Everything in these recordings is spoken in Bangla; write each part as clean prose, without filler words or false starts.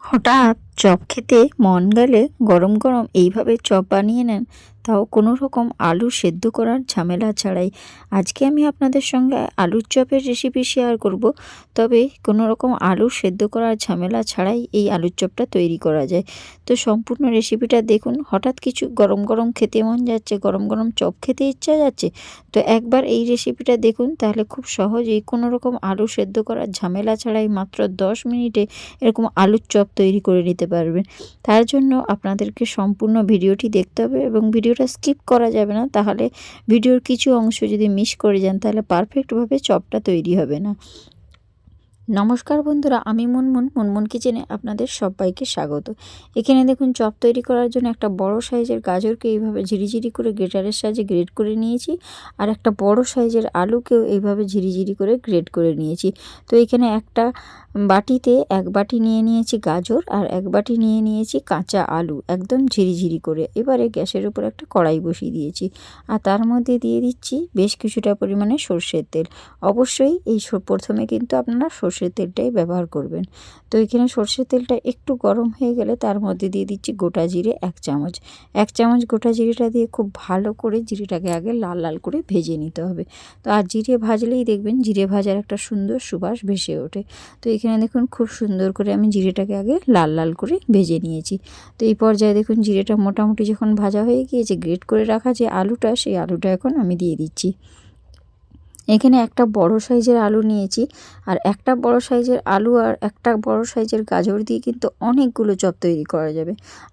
হঠাৎ চপ খেতে মন গেলে গরম গরম এইভাবে চপ বানিয়ে নেন, তাও কোনো রকম আলু সেদ্ধ করার ঝামেলা ছাড়াই। আজকে আমি আপনাদের সঙ্গে আলুর চপের রেসিপি শেয়ার করব। তবে কোনো রকম আলু সেদ্ধ করার ঝামেলা ছাড়াই এই আলুর চপটা তৈরি করা যায়। তো সম্পূর্ণ রেসিপিটা দেখুন। হঠাৎ কিছু গরম গরম খেতে মন যাচ্ছে, গরম গরম চপ খেতে ইচ্ছা যাচ্ছে, তো একবার এই রেসিপিটা দেখুন, তাহলে খুব সহজেই কোনো রকম আলু সেদ্ধ করার ঝামেলা ছাড়াই মাত্র 10 মিনিটে এরকম আলুর চপ তৈরি করে নিতে পারবেন। তার জন্য আপনাদেরকে সম্পূর্ণ ভিডিওটি দেখতে হবে এবং ভিডিওটা স্কিপ করা যাবে না, তাহলে ভিডিওর কিছু অংশ যদি মিস করে যান তাহলে পারফেক্টভাবে চপটা তৈরি হবে না। নমস্কার বন্ধুরা, আমি মুনমুন কিচেনে আপনাদের সবাইকে স্বাগত। এখানে দেখুন, চপ তৈরি করার জন্য একটা বড় সাইজের গাজরকে এইভাবে ঝিরিঝিরি করে গ্রেটারের সাহায্যে গ্রেট করে নিয়েছি, আর একটা বড় সাইজের আলুকেও এইভাবে ঝিরিঝিরি করে গ্রেট করে নিয়েছি। তো এখানে একটা বাটিতে এক বাটি নিয়ে নিয়েছি গাজর আর এক বাটি নিয়ে নিয়েছি কাঁচা আলু, একদম ঝিরিঝিরি করে। এবারে গ্যাসের উপর একটা কড়াই বসিয়ে দিয়েছি, আর তার মধ্যে দিয়ে দিচ্ছি বেশ কিছুটা পরিমাণে সর্ষের তেল। অবশ্যই এই প্রথমে কিন্তু আপনারা সর্ষের তেলটাই ব্যবহার করবেন। তো এখানে সর্ষের তেলটা একটু গরম হয়ে গেলে তার মধ্যে দিয়ে দিচ্ছি গোটা জিরে 1 চামচ গোটা জিরেটা দিয়ে খুব ভালো করে জিরেটাকে আগে লাল লাল করে ভেজে নিতে হবে। তো আর জিরে ভাজলেই দেখবেন জিরে ভাজার একটা সুন্দর সুবাস ভেসে ওঠে। তো এখানে দেখুন, খুব সুন্দর করে আমি জিরেটাকে আগে লাল লাল করে ভেজে নিয়েছি। তো এই পর্যায়ে দেখুন, জিরেটা মোটামুটি যখন ভাজা হয়ে গিয়েছে, গ্রেট করে রাখা যে আলুটা, সেই আলুটা এখন আমি দিয়ে দিচ্ছি। এখানে একটা বড় সাইজের আলু নিয়েছি, আর একটা বড় সাইজের আলু আর একটা বড় সাইজের গাজর দিয়ে কিন্তু অনেকগুলো চপ তৈরি করা যাবে।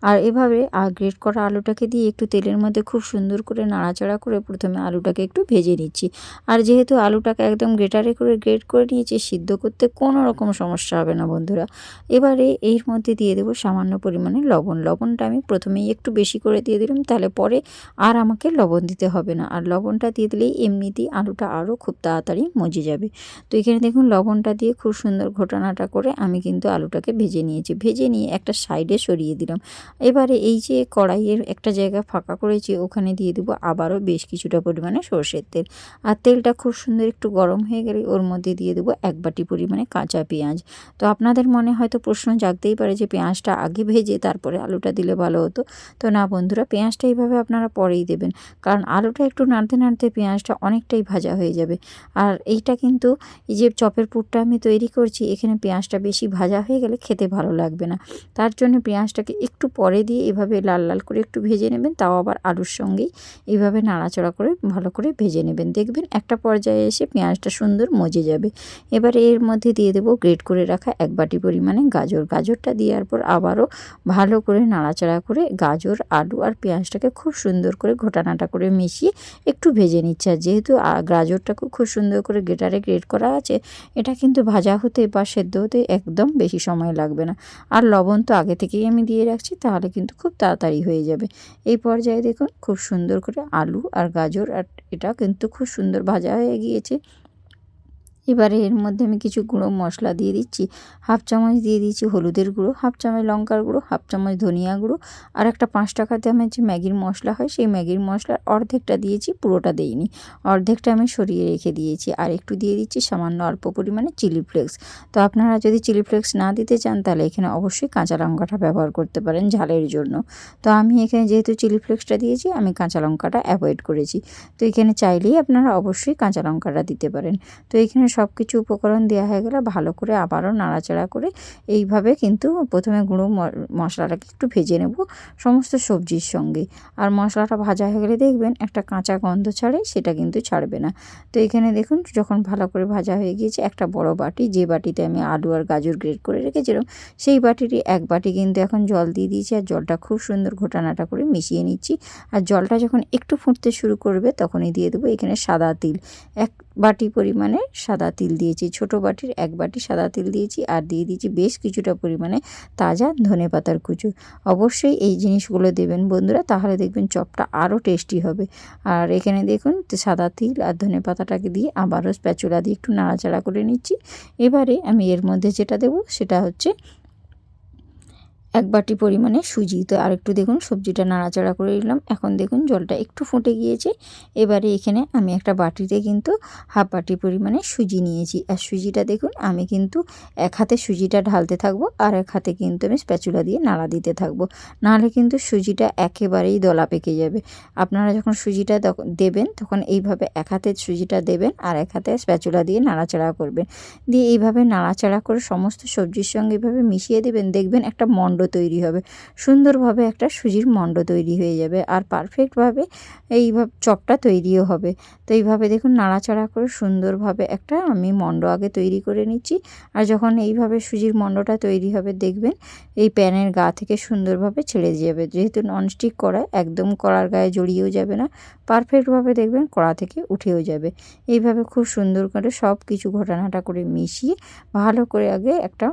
আর এভাবে গ্রেট করা আলুটাকে দিয়ে একটু তেলের মধ্যে খুব সুন্দর করে নাড়াচাড়া করে প্রথমে আলুটাকে একটু ভেজে নিচ্ছি। আর যেহেতু আলুটাকে একদম গ্রেটারে করে গ্রেট করে নিয়েছি, সিদ্ধ করতে কোনো রকম সমস্যা হবে না বন্ধুরা। এবারে এর মধ্যে দিয়ে দেবো সামান্য পরিমাণে লবণ। লবণটা আমি প্রথমেই একটু বেশি করে দিয়ে দিলাম, তাহলে পরে আর আমাকে লবণ দিতে হবে না। আর লবণটা দিয়ে দিলেই এমনিতেই আলুটা আরও খুব তাড়াতাড়ি মজে যাবে। তো এখানে দেখুন, লবণটা দিয়ে খুব সুন্দর ঘোটানাটা করে আমি কিন্তু আলুটাকে ভেজে নিয়েছি। ভেজে নিয়ে একটা সাইডে সরিয়ে দিলাম। এবারে এই যে কড়াইয়ের একটা জায়গা ফাঁকা করেছি, ওখানে দিয়ে দেবো আবারও বেশ কিছুটা পরিমাণে সর্ষের তেল। আর তেলটা খুব সুন্দর একটু গরম হয়ে গেলে ওর মধ্যে দিয়ে দেবো 1 বাটি পরিমাণে কাঁচা পেঁয়াজ। তো আপনাদের মনে হয়তো প্রশ্ন জাগতেই পারে যে পেঁয়াজটা আগে ভেজে তারপরে আলুটা দিলে ভালো হতো। তো না বন্ধুরা, পেঁয়াজটা এইভাবে আপনারা পরেই দেবেন, কারণ আলুটা একটু নাড়তে নাড়তে পেঁয়াজটা অনেকটাই ভাজা হয়ে যাবে। আর এইটা কিন্তু, এই যে চপের পুরটা আমি তৈরি করছি, এখানে পেঁয়াজটা বেশি ভাজা হয়ে গেলে খেতে ভালো লাগবে না। তার জন্য পেঁয়াজটাকে একটু পরে দিয়ে এভাবে লাল লাল করে একটু ভেজে নেবেন, তাও আবার আলুর সঙ্গেই এইভাবে নাড়াচাড়া করে ভালো করে ভেজে নেবেন। দেখবেন একটা পর্যায়ে এসে পেঁয়াজটা সুন্দর মজে যাবে। এবারে এর মধ্যে দিয়ে দেবো গ্রেট করে রাখা 1 বাটি পরিমাণে গাজর। গাজরটা দেওয়ার পর আবারও ভালো করে নাড়াচাড়া করে গাজর, আলু আর পেঁয়াজটাকে খুব সুন্দর করে ঘোটানাটা করে মিশিয়ে একটু ভেজে নিচ্ছে। আর যেহেতু গাজরটাকে খুব সুন্দর করে গ্রেটারে গ্রেট করা আছে, এটা কিন্তু ভাজা হতে বা সেদ্ধ হতে একদম বেশি সময় লাগবে না। আর লবণ তো আগে থেকেই আমি দিয়ে রাখছি, তাহলে কিন্তু খুব তাড়াতাড়ি হয়ে যাবে। এই পর্যায়ে দেখুন, খুব সুন্দর করে আলু আর গাজর আর এটা কিন্তু খুব সুন্দর ভাজা হয়ে গিয়েছে। এবারে এর মধ্যে আমি কিছু গুঁড়ো মশলা দিয়ে দিচ্ছি। 1/2 চামচ দিয়ে দিচ্ছি হলুদের গুঁড়ো, 1/2 চামচ লঙ্কার গুঁড়ো, 1/2 চামচ ধনিয়া গুঁড়ো, আর একটা 5 টাকা দামের যে ম্যাগির মশলা হয়, সেই ম্যাগির মশলার অর্ধেকটা দিয়েছি, পুরোটা দেইনি। অর্ধেকটা আমি সরিয়ে রেখে দিয়েছি। আর একটু দিয়ে দিচ্ছি সামান্য অল্প পরিমাণে চিলি ফ্লেক্স। তো আপনারা যদি চিলি ফ্লেক্স না দিতে চান, তাহলে এখানে অবশ্যই কাঁচা লঙ্কাটা ব্যবহার করতে পারেন ঝালের জন্য। তো আমি এখানে যেহেতু চিলি ফ্লেক্সটা দিয়েছি, আমি কাঁচা লঙ্কাটা অ্যাভয়েড করেছি। তো এখানে চাইলেই আপনারা অবশ্যই কাঁচা লঙ্কাটা দিতে পারেন। তো এখানে সব কিছু উপকরণ দেওয়া হয়ে গেলে ভালো করে আবারও নাড়াচাড়া করে এইভাবে কিন্তু প্রথমে গুঁড়ো মশলাটাকে একটু ভেজে নেব সমস্ত সবজির সঙ্গে। আর মশলাটা ভাজা হয়ে গেলে দেখবেন একটা কাঁচা গন্ধ ছাড়ে, সেটা কিন্তু ছাড়বে না। তো এখানে দেখুন, যখন ভালো করে ভাজা হয়ে গিয়েছে, একটা বড় বাটি, যে বাটিতে আমি আলু আর গাজর গ্রেট করে রেখেছিলাম, সেই বাটিরই 1 বাটি কিন্তু এখন জল দিয়ে দিয়েছি। আর জলটা খুব সুন্দর ঘোটানাটা করে মিশিয়ে নিচ্ছি। আর জলটা যখন একটু ফুটতে শুরু করবে, তখনই দিয়ে দেবো এখানে সাদা তিল। 1 বাটি পরিমাণে সাদা তিল দিয়েছি, ছোটো বাটির 1 বাটি সাদা তিল দিয়েছি। আর দিয়ে দিয়েছি বেশ কিছুটা পরিমাণে তাজা ধনেপাতার কুচো। অবশ্যই এই জিনিসগুলো দেবেন বন্ধুরা, তাহলে দেখবেন চপটা আরও টেস্টি হবে। আর এখানে দেখুন, সাদা তিল আর ধনেপাতাটাকে দিয়ে আবারও স্প্যাচুলা দিয়ে একটু নাড়াচাড়া করে নিচ্ছি। এবারে আমি এর মধ্যে যেটা দেবো সেটা হচ্ছে 1 বাটি পরিমাণে সুজি। তো আরেকটু দেখুন সবজিটা নাড়াচাড়া করে নিলাম। এখন দেখুন জলটা একটু ফুটে গিয়েছে। এবারে এখানে আমি একটা বাটিতে কিন্তু 1/2 বাটি পরিমাণে সুজি নিয়েছি। আর সুজিটা দেখুন আমি কিন্তু এক হাতে সুজিটা ঢালতে থাকবো আর এক হাতে কিন্তু আমি স্প্যাচুলা দিয়ে নাড়া দিতে থাকবো। নাহলে কিন্তু সুজিটা একেবারেই দলা পেকে যাবে। আপনারা যখন সুজিটা দেবেন তখন এইভাবে এক হাতে সুজিটা দেবেন আর এক হাতে স্প্যাচুলা দিয়ে নাড়াচাড়া করবেন। দিয়ে এইভাবে নাড়াচাড়া করে সমস্ত সবজির সঙ্গে এভাবে মিশিয়ে দেবেন। দেখবেন একটা মণ্ড তৈরি হবে, সুন্দরভাবে একটা সুজির মণ্ড তৈরি হয়ে যাবে আর পারফেক্টভাবে এইভাবে চপটা তৈরিও হবে। তো এইভাবে দেখুন নাড়াচাড়া করে সুন্দরভাবে একটা আমি মণ্ড আগে তৈরি করে নিচ্ছি। আর যখন এইভাবে সুজির মণ্ডটা তৈরি হবে দেখবেন এই প্যানের গা থেকে সুন্দরভাবে ছেড়ে যাবে। যেহেতু ননস্টিক কড়াই, একদম কড়ার গায়ে জড়িয়েও যাবে না, পারফেক্টভাবে দেখবেন কড়া থেকে উঠেও যাবে। এইভাবে খুব সুন্দর করে সব কিছু ঘটনাটা করে মিশিয়ে ভালো করে আগে একটা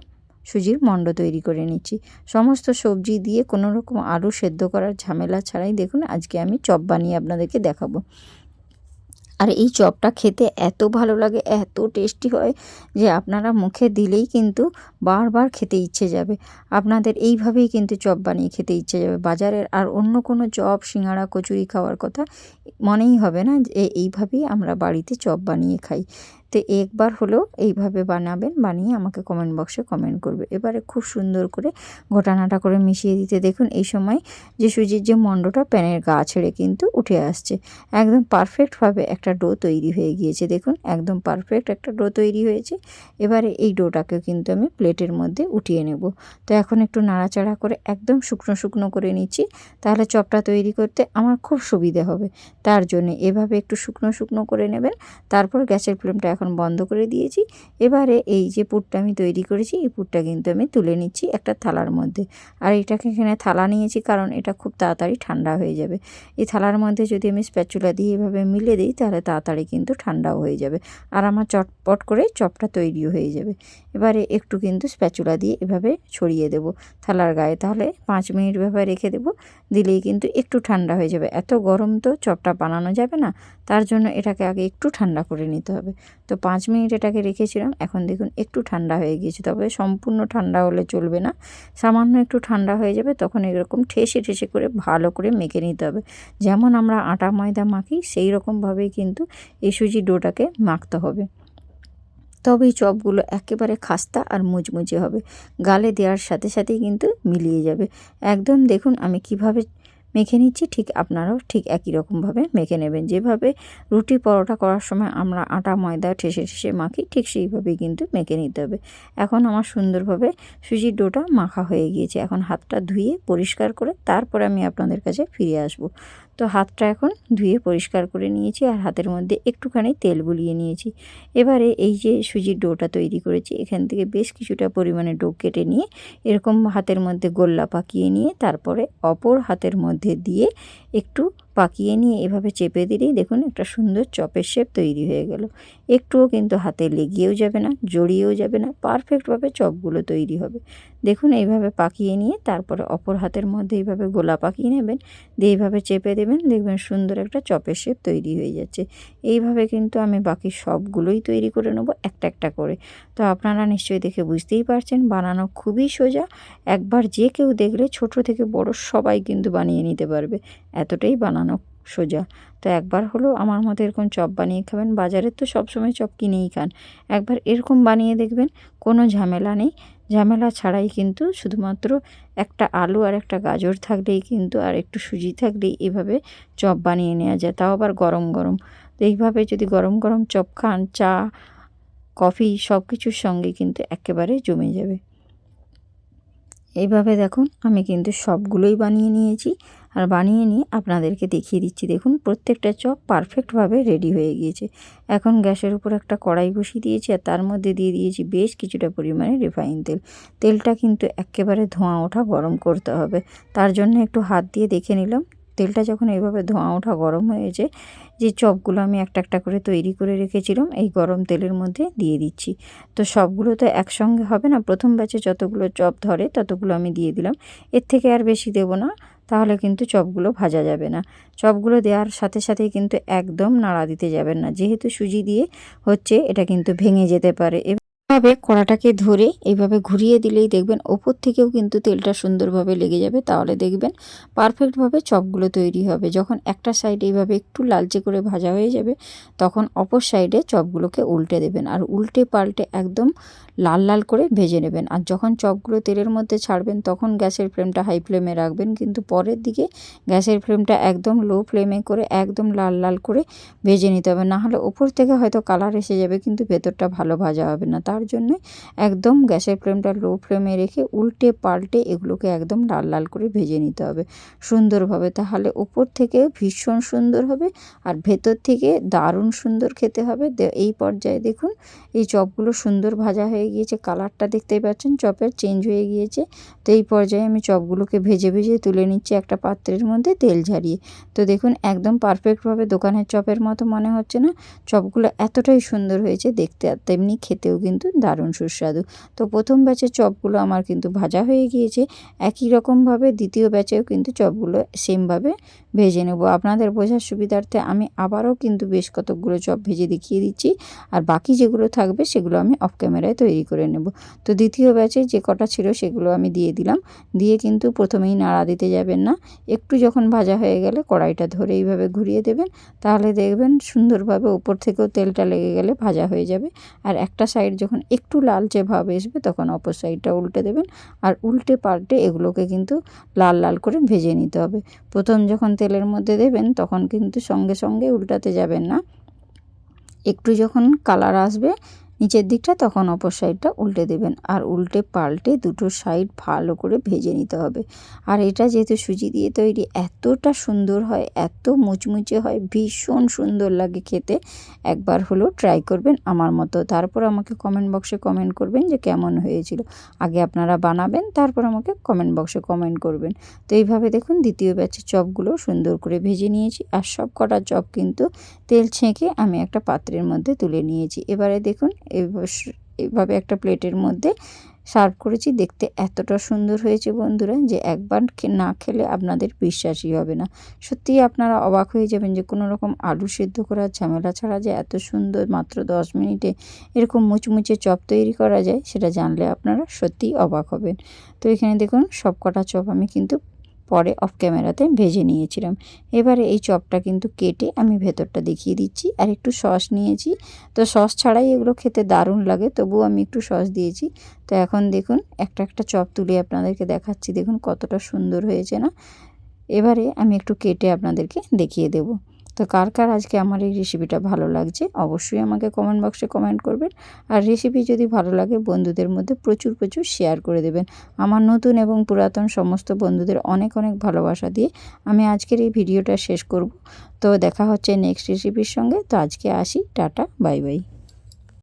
সুজির মণ্ড তৈরি করে নিচ্ছি। সমস্ত সবজি দিয়ে কোনো রকম আলু সেদ্ধ করার ঝামেলা ছাড়াই দেখুন আজকে আমি চপ বানিয়ে আপনাদেরকে দেখাবো। আর এই চপটা খেতে এত ভালো লাগে, এত টেস্টি হয় যে আপনারা মুখে দিলেই কিন্তু বারবার খেতে ইচ্ছে যাবে। আপনাদের এইভাবেই কিন্তু চপ বানিয়ে খেতে ইচ্ছে যাবে। বাজারের আর অন্য কোনো চপ, সিঙ্গাড়া, কচুরি খাওয়ার কথা মনেই হবে না যে এইভাবেই আমরা বাড়িতে চপ বানিয়ে খাই। তো একবার হলেও এইভাবে বানাবেন, বানিয়ে আমাকে কমেন্ট বক্সে কমেন্ট করবে। এবারে খুব সুন্দর করে ঘটানাটা করে মিশিয়ে দিতে দেখুন এই সময় যে সুজির যে মণ্ডটা প্যানের গা ছেড়ে কিন্তু উঠে আসছে। একদম পারফেক্টভাবে একটা ডো তৈরি হয়ে গিয়েছে। দেখুন একদম পারফেক্ট একটা ডো তৈরি হয়েছে। এবারে এই ডোটাকেও কিন্তু আমি প্লেটের মধ্যে উঠিয়ে নেব। তো এখন একটু নাড়াচাড়া করে একদম শুকনো শুকনো করে নিচ্ছি, তাহলে চপটা তৈরি করতে আমার খুব সুবিধে হবে। তার জন্যে এভাবে একটু শুকনো শুকনো করে নেবেন। তারপর গ্যাসের ফ্লেমটা এখন বন্ধ করে দিয়েছি। এবারে এই যে পুরটা আমি তৈরি করেছি এই পুরটা কিন্তু আমি তুলে নিচ্ছি একটা থালার মধ্যে। আর এটাকে এখানে থালা নিয়েছি কারণ এটা খুব তাড়াতাড়ি ঠান্ডা হয়ে যাবে। এই থালার মধ্যে যদি আমি স্প্যাচুলা দিয়ে এভাবে মিলে দিই তাহলে তাড়াতাড়ি কিন্তু ঠান্ডাও হয়ে যাবে আর আমার চটপট করে চপটা তৈরিও হয়ে যাবে। এবারে একটু কিন্তু স্প্যাচুলা দিয়ে এভাবে ছড়িয়ে দেব থালার গায়ে, তাহলে 5 মিনিট এভাবে রেখে দেবো। দিলেই কিন্তু একটু ঠান্ডা হয়ে যাবে। এত গরম তো চপটা বানানো যাবে না, তার জন্য এটাকে আগে একটু ঠান্ডা করে নিতে হবে। তো 5 মিনিট এটাকে রেখেছিলাম। এখন দেখুন একটু ঠান্ডা হয়ে গিয়েছে, তবে সম্পূর্ণ ঠান্ডা হলে চলবে না, সামান্য একটু ঠান্ডা হয়ে যাবে। তখন এরকম ঠেসে ঠেসে করে ভালো করে মেখে নিতে হবে। যেমন আমরা আটা ময়দা মাখি সেই রকমভাবেই কিন্তু এই সুজির ডোটাকে মাখতে হবে। তবেই চপগুলো একেবারে খাস্তা আর মুচমুচে হবে, গালে দেওয়ার সাথে সাথেই কিন্তু মিলিয়ে যাবে। একদম দেখুন আমি কিভাবে মেখে নিচ্ছি, ঠিক আপনারাও ঠিক একই রকমভাবে মেখে নেবেন। যেভাবে রুটি পরোটা করার সময় আমরা আটা ময়দা ঠেসে ঠেসে মাখি, ঠিক সেইভাবেই কিন্তু মেখে নিতে হবে। এখন আমার সুন্দরভাবে সুজির ডোটা মাখা হয়ে গিয়েছে। এখন হাতটা ধুয়ে পরিষ্কার করে তারপরে আমি আপনাদের কাছে ফিরে আসব। তো হাতটা এখন ধুয়ে পরিষ্কার করে নিয়েছি আর হাতের মধ্যে একটুখানি তেল বুলিয়ে নিয়েছি। এবারে এই যে সুজির ডোটা তৈরি করেছি এখান থেকে বেশ কিছুটা পরিমাণে ডো কেটে নিয়ে এরকম হাতের মধ্যে গোল্লা পাকিয়ে নিয়ে তারপরে অপর হাতের মধ্যে দিয়ে একটু পাকিয়ে নিয়ে এভাবে চেপে দিলেই দেখুন একটা সুন্দর চপের শেপ তৈরি হয়ে গেল। একটুও কিন্তু হাতে লেগেও যাবে না, জড়িয়েও যাবে না, পারফেক্টভাবে চপগুলো তৈরি হবে। দেখুন এইভাবে পাকিয়ে নিয়ে তারপরে অপর হাতের মধ্যে এইভাবে গোলা পাকিয়ে নেবেন, দিয়ে এইভাবে চেপে দেবেন, দেখবেন সুন্দর একটা চপের শেপ তৈরি হয়ে যাচ্ছে। এইভাবে কিন্তু আমি বাকি সবগুলোই তৈরি করে নেব একটা একটা করে। তো আপনারা নিশ্চয়ই দেখে বুঝতেই পারছেন বানানো খুবই সোজা। একবার যে কেউ দেখলে ছোট থেকে বড় সবাই কিন্তু বানিয়ে নিতে পারবে, এতটাই বানানো সোজা। তো একবার হলেও আমার মতো এরকম চপ বানিয়ে খাবেন। বাজারের তো সবসময় চপ কিনেই খান, একবার এরকম বানিয়ে দেখবেন, কোনো ঝামেলা নেই। ঝামেলা ছাড়াই কিন্তু শুধুমাত্র একটা আলু আর একটা গাজর থাকলেই কিন্তু আর একটু সুজি থাকলেই এভাবে চপ বানিয়ে নেওয়া যায়, তাও আবার গরম গরম। তো এইভাবে যদি গরম গরম চপ খান, চা কফি সব কিছুর সঙ্গে কিন্তু একেবারে জমে যাবে। এইভাবে দেখুন আমি কিন্তু সবগুলোই বানিয়ে নিয়েছি আর বানিয়ে নিয়ে আপনাদেরকে দেখিয়ে দিচ্ছি। দেখুন প্রত্যেকটা চপ পারফেক্টভাবে রেডি হয়ে গিয়েছে। এখন গ্যাসের উপর একটা কড়াই বসিয়ে দিয়েছি আর তার মধ্যে দিয়ে দিয়েছি বেশ কিছুটা পরিমাণে রিফাইন তেল। তেলটা কিন্তু একেবারে ধোঁয়া ওঠা গরম করতে হবে, তার জন্য একটু হাত দিয়ে দেখে নিলাম। তেলটা যখন এইভাবে ধোঁয়া ওঠা গরম হয়েছে, যে চপগুলো আমি একটা একটা করে তৈরি করে রেখেছিলাম এই গরম তেলের মধ্যে দিয়ে দিচ্ছি। তো সবগুলো তো একসঙ্গে হবে না, প্রথম ব্যাচে যতগুলো চপ ধরে ততগুলো আমি দিয়ে দিলাম, এর থেকে আর বেশি দেব না, তাহলে কিন্তু চপগুলো ভাজা যাবে না। চপগুলো দেওয়ার সাথে সাথেই কিন্তু একদম নাড়া দিতে যাবেন না, যেহেতু সুজি দিয়ে হচ্ছে এটা কিন্তু ভেঙে যেতে পারে। ভাবে কড়াটাকে ধরে এইভাবে ঘুরিয়ে দিলেই দেখবেন ওপর থেকেও কিন্তু তেলটা সুন্দরভাবে লেগে যাবে। তাহলে দেখবেন পারফেক্টভাবে চপগুলো তৈরি হবে। যখন একটা সাইড এইভাবে একটু লালচে করে ভাজা হয়ে যাবে, তখন অপর সাইডে চপগুলোকে উল্টে দেবেন আর উল্টে পাল্টে একদম লাল লাল করে ভেজে নেবেন। আর যখন চপগুলো তেলের মধ্যে ছাড়বেন তখন গ্যাসের ফ্লেমটা হাই ফ্লেমে রাখবেন, কিন্তু পরের দিকে গ্যাসের ফ্লেমটা একদম লো ফ্লেমে করে একদম লাল লাল করে ভেজে নিতে হবে। নাহলে ওপর থেকে হয়তো কালার এসে যাবে কিন্তু ভেতরটা ভালো ভাজা হবে না। তার জন্য একদম গ্যাসের ফ্লেমটা লো ফ্লেমে রেখে উল্টে পাল্টে এগুলোকে একদম লাল লাল করে ভেজে নিতে হবে সুন্দরভাবে। তাহলে ওপর থেকে ভীষণ সুন্দর হবে আর ভেতর থেকে দারুণ সুন্দর খেতে হবে। এই পর্যায়ে দেখুন এই চপগুলো সুন্দর ভাজা হয়ে গিয়েছে, কালারটা দেখতেই পাচ্ছেন চপের চেঞ্জ হয়ে গিয়েছে। তো এই পর্যায়ে আমি চপগুলোকে ভেজে ভেজে তুলে নিচ্ছি একটা পাত্রের মধ্যে তেল ঝারিয়ে। তো দেখুন একদম পারফেক্টভাবে দোকানের চপের মতো মনে হচ্ছে না, চপগুলো এতটাই সুন্দর হয়েছে দেখতে আর তেমনি খেতেও কিন্তু দারুণ সুস্বাদু। তো প্রথম ব্যাচের চপগুলো আমার কিন্তু ভাজা হয়ে গিয়েছে, একই রকমভাবে দ্বিতীয় ব্যাচেও কিন্তু চপগুলো সেমভাবে ভেজে নেব। আপনাদের বোঝার সুবিধার্থে আমি আবারও কিন্তু বেশ কতকগুলো চপ ভেজে দেখিয়ে দিচ্ছি, আর বাকি যেগুলো থাকবে সেগুলো আমি অফ ক্যামেরায় তৈরি করে নেব। তো দ্বিতীয় ব্যাচে যে কটা ছিল সেগুলো আমি দিয়ে দিলাম, দিয়ে কিন্তু প্রথমেই নাড়া দিতে যাবেন না। একটু যখন ভাজা হয়ে গেলে কড়াইটা ধরে এইভাবে ঘুরিয়ে দেবেন, তাহলে দেখবেন সুন্দরভাবে উপর থেকেও তেলটা লেগে গেলে ভাজা হয়ে যাবে। আর একটা সাইড যখন একটু লালচে ভাব আসবে তখন অপর সাইডটা উল্টে দেবেন আর উল্টে পাল্টে এগুলোকে কিন্তু লাল লাল করে ভেজে নিতে হবে। প্রথম যখন তেলের মধ্যে দেবেন তখন কিন্তু সঙ্গে সঙ্গে উল্টাতে যাবেন না, একটু যখন কালার আসবে নিচের দিকটা তখন অপর সাইডটা উল্টে দেবেন আর উল্টে পাল্টে দুটো সাইড ভালো করে ভেজে নিতে হবে। আর এটা যেহেতু সুজি দিয়ে তৈরি এতটা সুন্দর হয়, এত মুচমুচে হয়, ভীষণ সুন্দর লাগে খেতে। একবার হলেও ট্রাই করবেন আমার মতো, তারপর আমাকে কমেন্ট বক্সে কমেন্ট করবেন যে কেমন হয়েছিল। আগে আপনারা বানাবেন তারপর আমাকে কমেন্ট বক্সে কমেন্ট করবেন। তো এইভাবে দেখুন দ্বিতীয় ব্যাচের চপগুলো সুন্দর করে ভেজে নিয়েছি আর সব কটা চপ কিন্তু তেল ছেঁকে আমি একটা পাত্রের মধ্যে তুলে নিয়েছি। এবারে দেখুন এইভাবে একটা প্লেটের মধ্যে সার্ভ করেছি। দেখতে এতটা সুন্দর হয়েছে বন্ধুরা যে একবার না খেলে আপনাদের বিশ্বাসই হবে না। সত্যিই আপনারা অবাক হয়ে যাবেন যে কোনো রকম আলু সেদ্ধ করার ঝামেলা ছাড়া যে এত সুন্দর মাত্র 10 মিনিটে এরকম মুচমুচে চপ তৈরি করা যায়, সেটা জানলে আপনারা সত্যিই অবাক হবেন। তো এখানে দেখুন সব কটা চপ আমি কিন্তু পরে অফ ক্যামেরাতে ভেজে নিয়েছিলাম। এবারে এই চপটা কিন্তু কেটে আমি ভেতরটা দেখিয়ে দিচ্ছি। আর একটু সস নিয়েছি, তো সস ছাড়াই এগুলো খেতে দারুণ লাগে, তবুও আমি একটু সস দিয়েছি। তো এখন দেখুন একটা একটা চপ তুলে আপনাদেরকে দেখাচ্ছি, দেখুন কতটা সুন্দর হয়েছে না। এবারে আমি একটু কেটে আপনাদেরকে দেখিয়ে দেব। তো কার কার আজকে আমার এই রেসিপিটা ভালো লাগছে অবশ্যই আমাকে কমেন্ট বক্সে কমেন্ট করবেন। আর রেসিপি যদি ভালো লাগে বন্ধুদের মধ্যে প্রচুর প্রচুর শেয়ার করে দেবেন। আমার নতুন এবং পুরাতন সমস্ত বন্ধুদের অনেক অনেক ভালোবাসা দিয়ে আমি আজকের এই ভিডিওটা শেষ করব। তো দেখা হচ্ছে নেক্সট রেসিপির সঙ্গে। তো আজকে আসি, টাটা, বাই বাই।